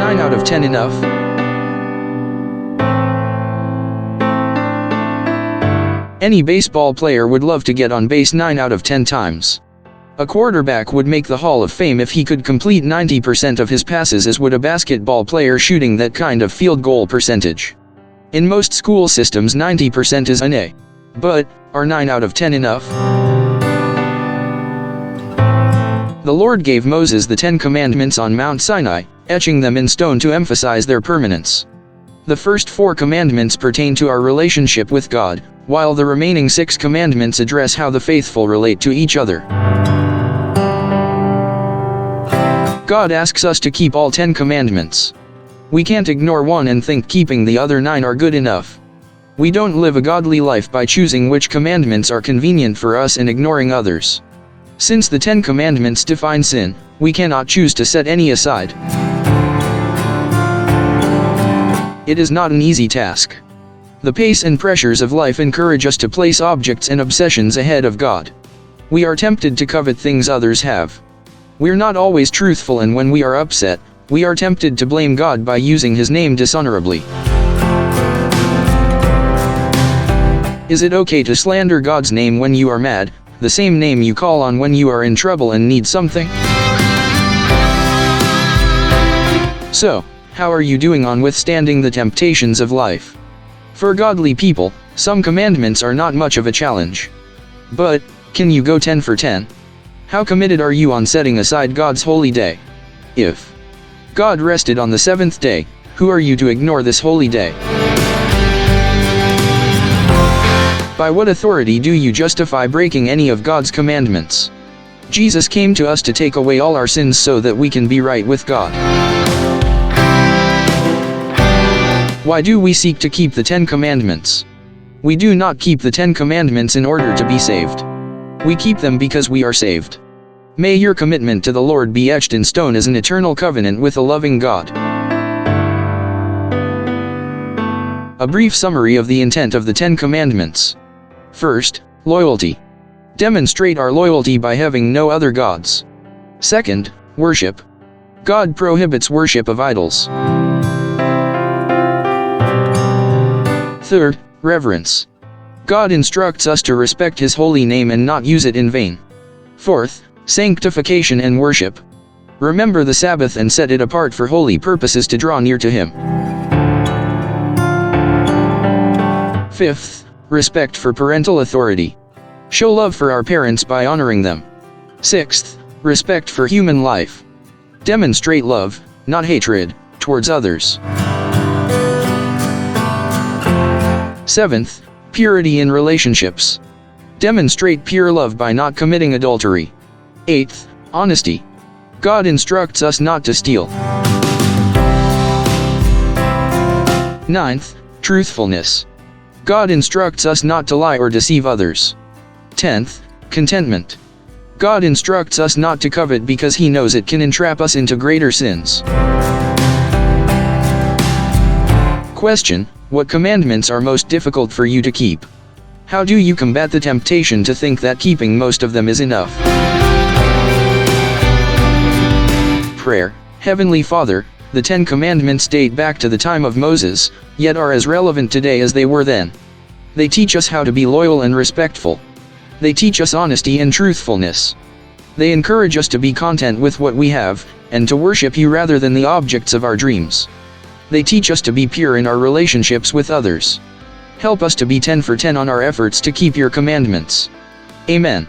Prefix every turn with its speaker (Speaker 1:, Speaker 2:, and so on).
Speaker 1: 9 out of 10 enough? Any baseball player would love to get on base 9 out of 10 times. A quarterback would make the Hall of Fame if he could complete 90% of his passes, as would a basketball player shooting that kind of field goal percentage. In most school systems 90% is an A. But, are 9 out of 10 enough? The Lord gave Moses the 10 Commandments on Mount Sinai, etching them in stone to emphasize their permanence. The first 4 commandments pertain to our relationship with God, while the remaining 6 commandments address how the faithful relate to each other. God asks us to keep all 10 commandments. We can't ignore one and think keeping the other 9 are good enough. We don't live a godly life by choosing which commandments are convenient for us and ignoring others. Since the 10 commandments define sin, we cannot choose to set any aside. It is not an easy task. The pace and pressures of life encourage us to place objects and obsessions ahead of God. We are tempted to covet things others have. We're not always truthful, and when we are upset, we are tempted to blame God by using His name dishonorably. Is it okay to slander God's name when you are mad, the same name you call on when you are in trouble and need something? So, how are you doing on withstanding the temptations of life? For godly people, some commandments are not much of a challenge. But, can you go 10 for 10? How committed are you on setting aside God's holy day? If God rested on the 7th day, who are you to ignore this holy day? By what authority do you justify breaking any of God's commandments? Jesus came to us to take away all our sins so that we can be right with God. Why do we seek to keep the 10 commandments? We do not keep the 10 commandments in order to be saved. We keep them because we are saved. May your commitment to the Lord be etched in stone as an eternal covenant with a loving God. A brief summary of the intent of the 10 commandments. First, loyalty. Demonstrate our loyalty by having no other gods. Second, worship. God prohibits worship of idols. Third, reverence. God instructs us to respect His holy name and not use it in vain. Fourth, sanctification and worship. Remember the Sabbath and set it apart for holy purposes to draw near to Him. Fifth, respect for parental authority. Show love for our parents by honoring them. Sixth, respect for human life. Demonstrate love, not hatred, towards others. Seventh, purity in relationships. Demonstrate pure love by not committing adultery. Eighth, honesty. God instructs us not to steal. Ninth, truthfulness. God instructs us not to lie or deceive others. 10th, contentment. God instructs us not to covet because He knows it can entrap us into greater sins. Question: what commandments are most difficult for you to keep? How do you combat the temptation to think that keeping most of them is enough? Prayer. Heavenly Father, the 10 Commandments date back to the time of Moses, yet are as relevant today as they were then. They teach us how to be loyal and respectful. They teach us honesty and truthfulness. They encourage us to be content with what we have, and to worship You rather than the objects of our dreams. They teach us to be pure in our relationships with others. Help us to be 10 for 10 on our efforts to keep Your commandments. Amen.